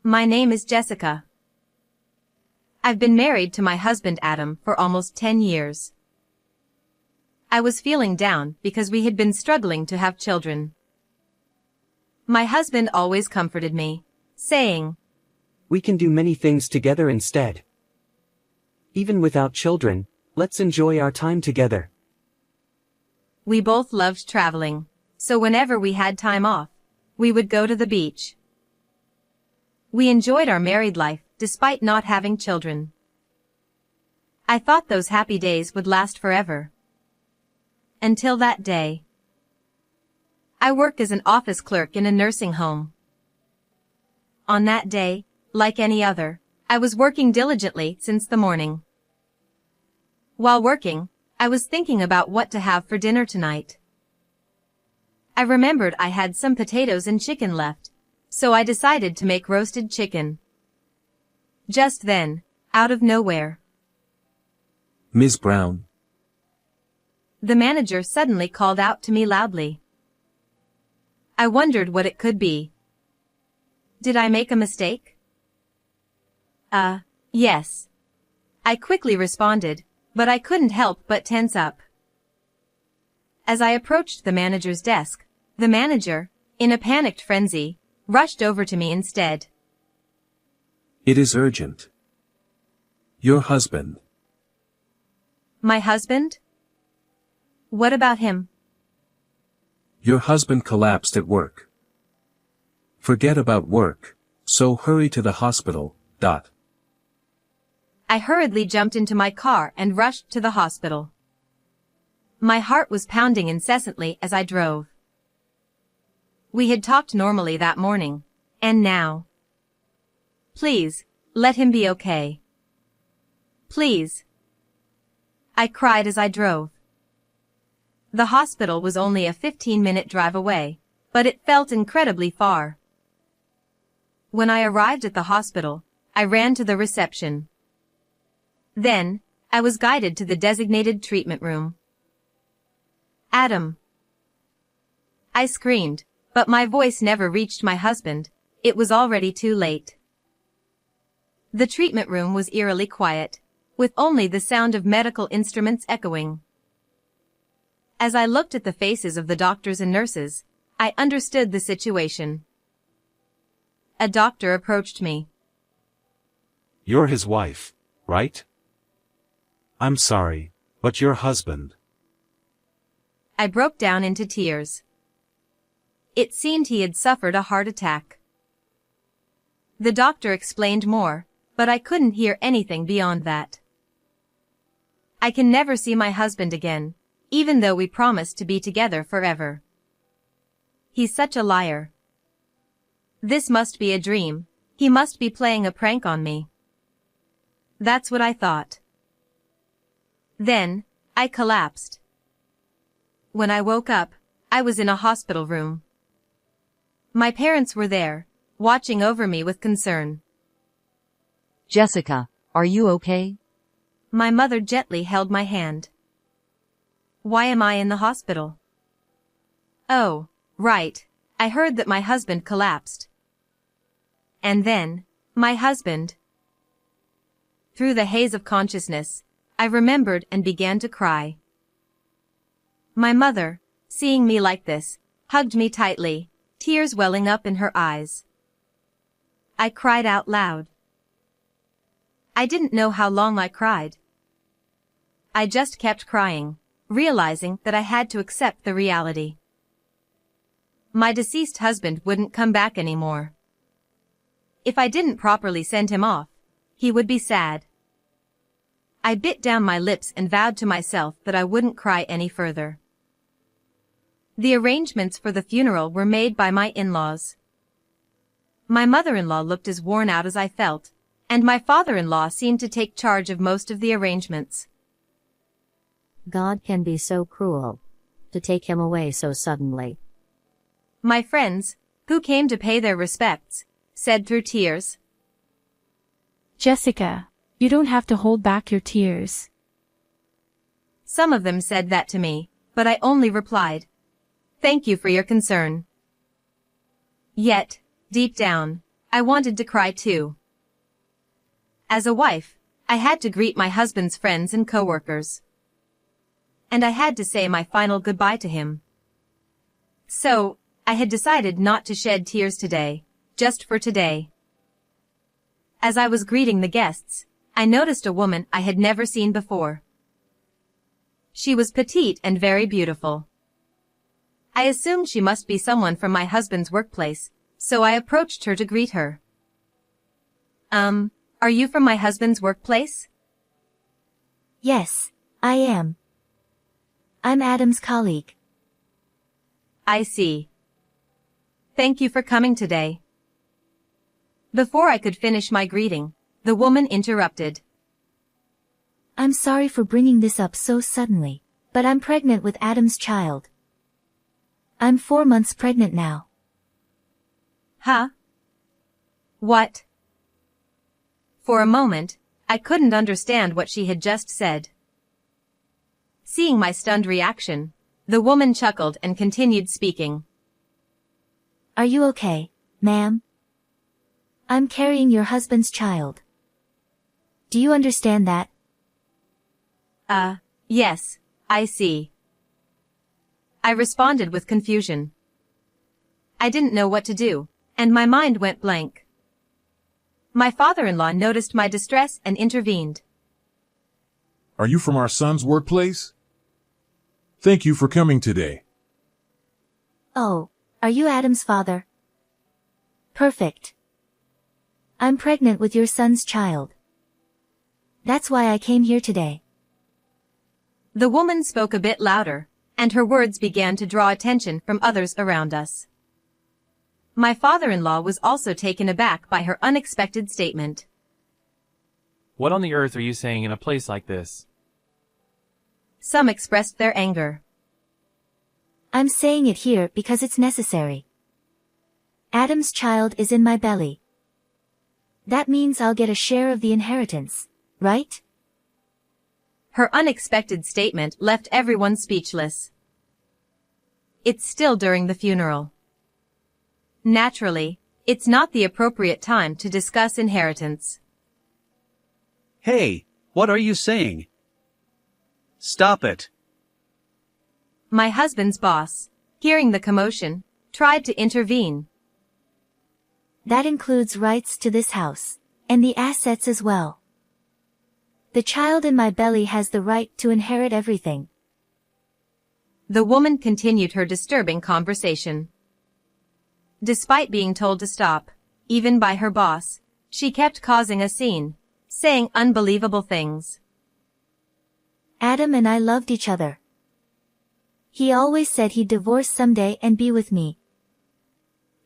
My name is Jessica. I've been married to my husband Adam for almost 10 years. I was feeling down because we had been struggling to have children. My husband always comforted me, saying, "We can do many things together instead. Even without children, let's enjoy our time together." We both loved traveling, so whenever we had time off, we would go to the beach. We enjoyed our married life despite not having children. I thought those happy days would last forever. Until that day. I work as an office clerk in a nursing home. On that day, like any other, I was working diligently since the morning. While working, I was thinking about what to have for dinner tonight. I remembered I had some potatoes and chicken left, so I decided to make roasted chicken. Just then, out of nowhere, "Ms. Brown." The manager suddenly called out to me loudly. I wondered what it could be. Did I make a mistake? Yes. I quickly responded, but I couldn't help but tense up. As I approached the manager's desk, the manager, in a panicked frenzy, rushed over to me instead. "It is urgent. Your husband." My husband? What about him? "Your husband collapsed at work. Forget about work, so hurry to the hospital, . I hurriedly jumped into my car and rushed to the hospital. My heart was pounding incessantly as I drove. We had talked normally that morning, and now. Please, let him be okay. Please. I cried as I drove. The hospital was only a 15-minute drive away, but it felt incredibly far. When I arrived at the hospital, I ran to the reception. Then, I was guided to the designated treatment room. "Adam!" I screamed, but my voice never reached my husband. It was already too late. The treatment room was eerily quiet, with only the sound of medical instruments echoing. As I looked at the faces of the doctors and nurses, I understood the situation. A doctor approached me. "You're his wife, right? I'm sorry, but your husband." I broke down into tears. It seemed he had suffered a heart attack. The doctor explained more, but I couldn't hear anything beyond that. I can never see my husband again, even though we promised to be together forever. He's such a liar. This must be a dream. He must be playing a prank on me. That's what I thought. Then, I collapsed. When I woke up, I was in a hospital room. My parents were there, watching over me with concern. "Jessica, are you okay?" My mother gently held my hand. "Why am I in the hospital?" "Oh, right, I heard that my husband collapsed." And then, my husband. Through the haze of consciousness, I remembered and began to cry. My mother, seeing me like this, hugged me tightly, tears welling up in her eyes. I cried out loud. I didn't know how long I cried. I just kept crying, realizing that I had to accept the reality. My deceased husband wouldn't come back anymore. If I didn't properly send him off, he would be sad. I bit down my lips and vowed to myself that I wouldn't cry any further. The arrangements for the funeral were made by my in-laws. My mother-in-law looked as worn out as I felt, and my father-in-law seemed to take charge of most of the arrangements. God can be so cruel. To take him away so suddenly. My friends, who came to pay their respects, said through tears, "Jessica, you don't have to hold back your tears." Some of them said that to me, but I only replied, "Thank you for your concern." Yet, deep down, I wanted to cry too. As a wife, I had to greet my husband's friends and coworkers. And I had to say my final goodbye to him. So, I had decided not to shed tears today, just for today. As I was greeting the guests, I noticed a woman I had never seen before. She was petite and very beautiful. I assumed she must be someone from my husband's workplace, so I approached her to greet her. Are you from my husband's workplace? Yes, I am. I'm Adam's colleague. I see. Thank you for coming today. Before I could finish my greeting, the woman interrupted. I'm sorry for bringing this up so suddenly, but I'm pregnant with Adam's child. I'm 4 months pregnant now. Huh? What? For a moment, I couldn't understand what she had just said. Seeing my stunned reaction, the woman chuckled and continued speaking. Are you okay, ma'am? I'm carrying your husband's child. Do you understand that? Yes, I see. I responded with confusion. I didn't know what to do, and my mind went blank. My father-in-law noticed my distress and intervened. Are you from our son's workplace? Thank you for coming today. Oh, are you Adam's father? Perfect. I'm pregnant with your son's child. That's why I came here today. The woman spoke a bit louder, and her words began to draw attention from others around us. My father-in-law was also taken aback by her unexpected statement. What on the earth are you saying in a place like this? Some expressed their anger. I'm saying it here because it's necessary. Adam's child is in my belly. That means I'll get a share of the inheritance, right? Her unexpected statement left everyone speechless. It's still during the funeral. Naturally, it's not the appropriate time to discuss inheritance. Hey, what are you saying? Stop it. My husband's boss, hearing the commotion, tried to intervene. That includes rights to this house, and the assets as well. The child in my belly has the right to inherit everything. The woman continued her disturbing conversation. Despite being told to stop, even by her boss, she kept causing a scene, saying unbelievable things. Adam and I loved each other. He always said he'd divorce someday and be with me.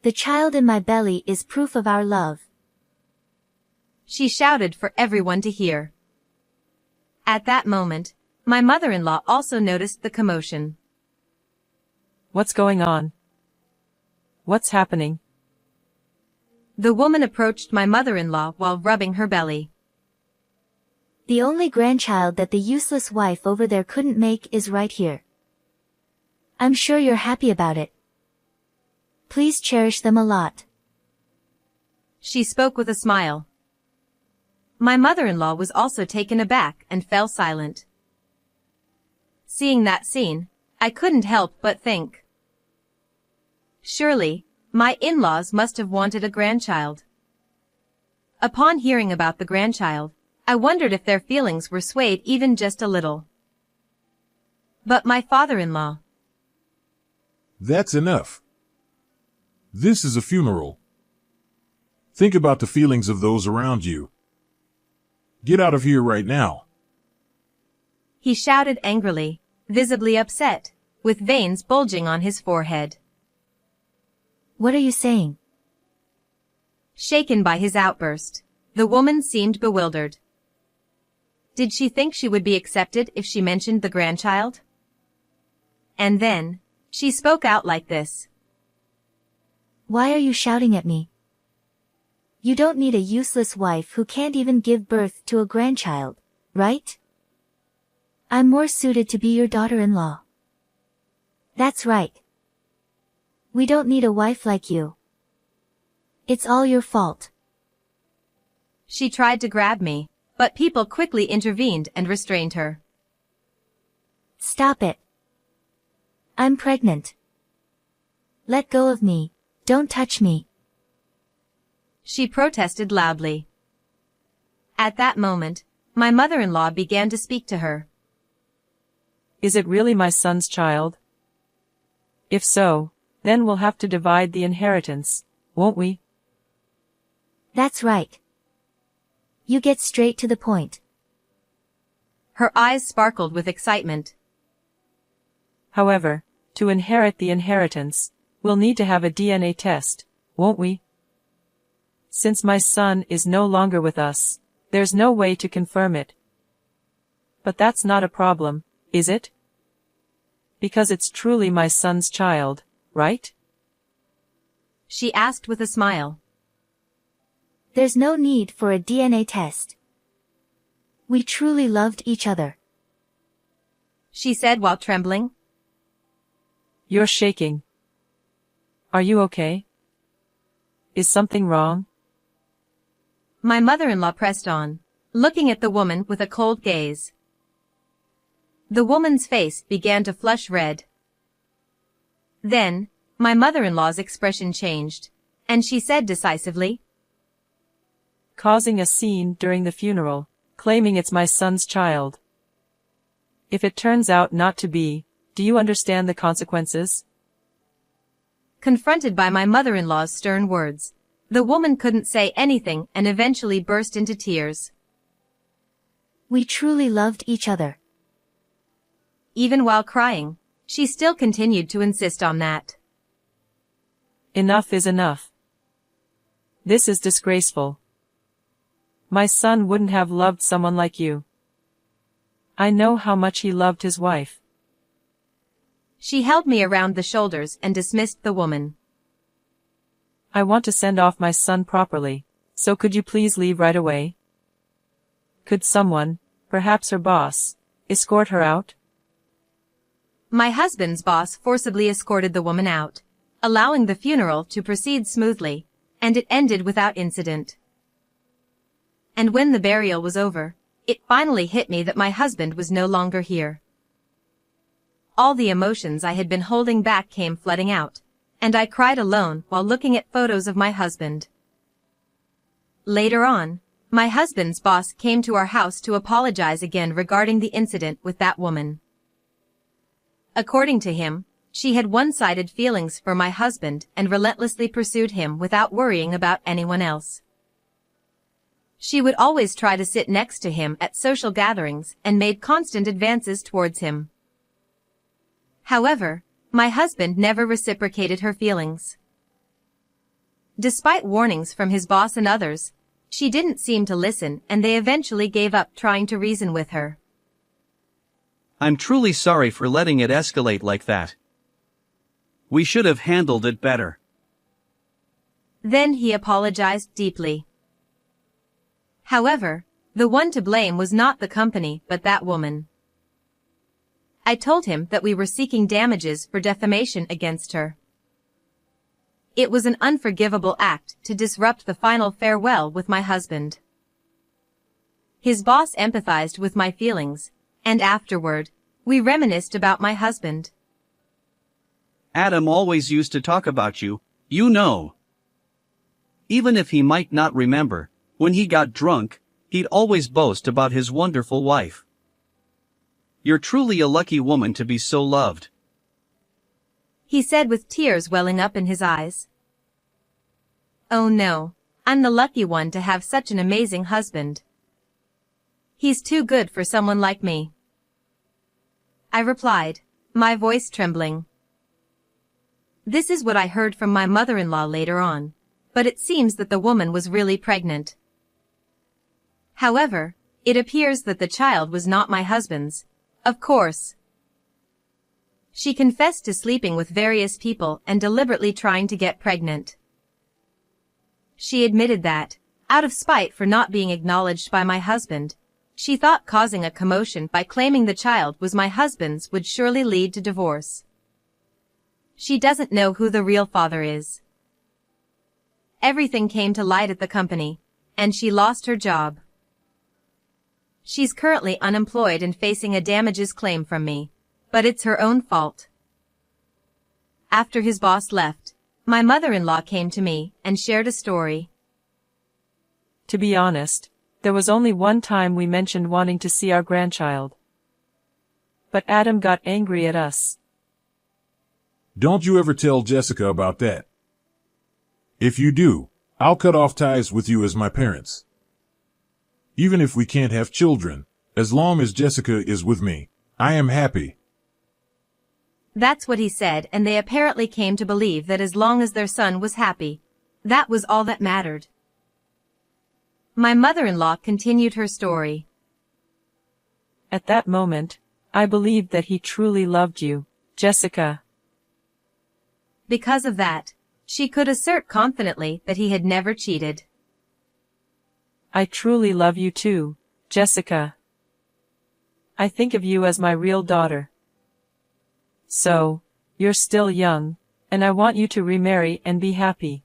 The child in my belly is proof of our love. She shouted for everyone to hear. At that moment, my mother-in-law also noticed the commotion. What's going on? What's happening? The woman approached my mother-in-law while rubbing her belly. The only grandchild that the useless wife over there couldn't make is right here. I'm sure you're happy about it. Please cherish them a lot. She spoke with a smile. My mother-in-law was also taken aback and fell silent. Seeing that scene, I couldn't help but think. Surely, my in-laws must have wanted a grandchild. Upon hearing about the grandchild, I wondered if their feelings were swayed even just a little. But my father-in-law. That's enough. This is a funeral. Think about the feelings of those around you. Get out of here right now. He shouted angrily, visibly upset, with veins bulging on his forehead. What are you saying? Shaken by his outburst, the woman seemed bewildered. Did she think she would be accepted if she mentioned the grandchild? And then, she spoke out like this. Why are you shouting at me? You don't need a useless wife who can't even give birth to a grandchild, right? I'm more suited to be your daughter-in-law. That's right. We don't need a wife like you. It's all your fault. She tried to grab me, but people quickly intervened and restrained her. Stop it. I'm pregnant. Let go of me. Don't touch me. She protested loudly. At that moment, my mother-in-law began to speak to her. Is it really my son's child? If so, then we'll have to divide the inheritance, won't we? That's right. You get straight to the point. Her eyes sparkled with excitement. However, to inherit the inheritance, we'll need to have a DNA test, won't we? Since my son is no longer with us, there's no way to confirm it. But that's not a problem, is it? Because it's truly my son's child, right? She asked with a smile. There's no need for a DNA test. We truly loved each other. She said while trembling. You're shaking. Are you okay? Is something wrong? My mother-in-law pressed on, looking at the woman with a cold gaze. The woman's face began to flush red. Then, my mother-in-law's expression changed, and she said decisively, causing a scene during the funeral, claiming it's my son's child. If it turns out not to be, do you understand the consequences? Confronted by my mother-in-law's stern words, the woman couldn't say anything and eventually burst into tears. We truly loved each other. Even while crying, she still continued to insist on that. Enough is enough. This is disgraceful. My son wouldn't have loved someone like you. I know how much he loved his wife. She held me around the shoulders and dismissed the woman. I want to send off my son properly, so could you please leave right away? Could someone, perhaps her boss, escort her out? My husband's boss forcibly escorted the woman out, allowing the funeral to proceed smoothly, and it ended without incident. And when the burial was over, it finally hit me that my husband was no longer here. All the emotions I had been holding back came flooding out, and I cried alone while looking at photos of my husband. Later on, my husband's boss came to our house to apologize again regarding the incident with that woman. According to him, she had one-sided feelings for my husband and relentlessly pursued him without worrying about anyone else. She would always try to sit next to him at social gatherings and made constant advances towards him. However, my husband never reciprocated her feelings. Despite warnings from his boss and others, she didn't seem to listen and they eventually gave up trying to reason with her. I'm truly sorry for letting it escalate like that. We should have handled it better. Then he apologized deeply. However, the one to blame was not the company but that woman. I told him that we were seeking damages for defamation against her. It was an unforgivable act to disrupt the final farewell with my husband. His boss empathized with my feelings, and afterward, we reminisced about my husband. Adam always used to talk about you, you know. Even if he might not remember, when he got drunk, he'd always boast about his wonderful wife. You're truly a lucky woman to be so loved. He said with tears welling up in his eyes. Oh no, I'm the lucky one to have such an amazing husband. He's too good for someone like me. I replied, my voice trembling. This is what I heard from my mother-in-law later on, but it seems that the woman was really pregnant. However, it appears that the child was not my husband's, of course. She confessed to sleeping with various people and deliberately trying to get pregnant. She admitted that, out of spite for not being acknowledged by my husband, she thought causing a commotion by claiming the child was my husband's would surely lead to divorce. She doesn't know who the real father is. everything came to light at the company, and she lost her job. She's currently unemployed and facing a damages claim from me, but it's her own fault. After his boss left, my mother-in-law came to me and shared a story. To be honest, there was only one time we mentioned wanting to see our grandchild. But Adam got angry at us. Don't you ever tell Jessica about that. If you do, I'll cut off ties with you as my parents. Even if we can't have children, as long as Jessica is with me, I am happy. That's what he said, and they apparently came to believe that as long as their son was happy, that was all that mattered. My mother-in-law continued her story. At that moment, I believed that he truly loved you, Jessica. Because of that, she could assert confidently that he had never cheated. I truly love you too, Jessica. I think of you as my real daughter. So, you're still young, and I want you to remarry and be happy.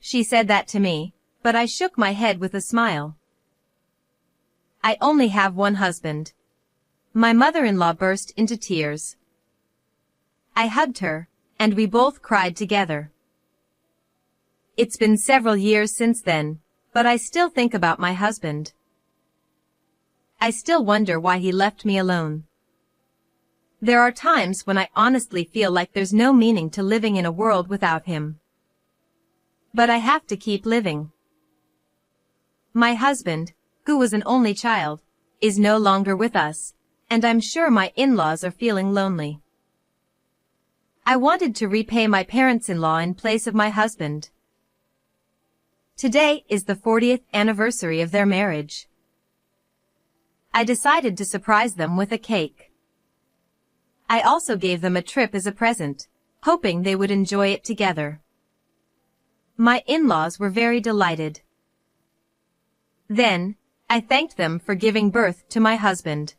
She said that to me, but I shook my head with a smile. I only have one husband. My mother-in-law burst into tears. I hugged her, and we both cried together. It's been several years since then, but I still think about my husband. I still wonder why he left me alone. There are times when I honestly feel like there's no meaning to living in a world without him. But I have to keep living. My husband, who was an only child, is no longer with us, and I'm sure my in-laws are feeling lonely. I wanted to repay my parents-in-law in place of my husband. Today is the 40th anniversary of their marriage. I decided to surprise them with a cake. I also gave them a trip as a present, hoping they would enjoy it together. My in-laws were very delighted. Then, I thanked them for giving birth to my husband.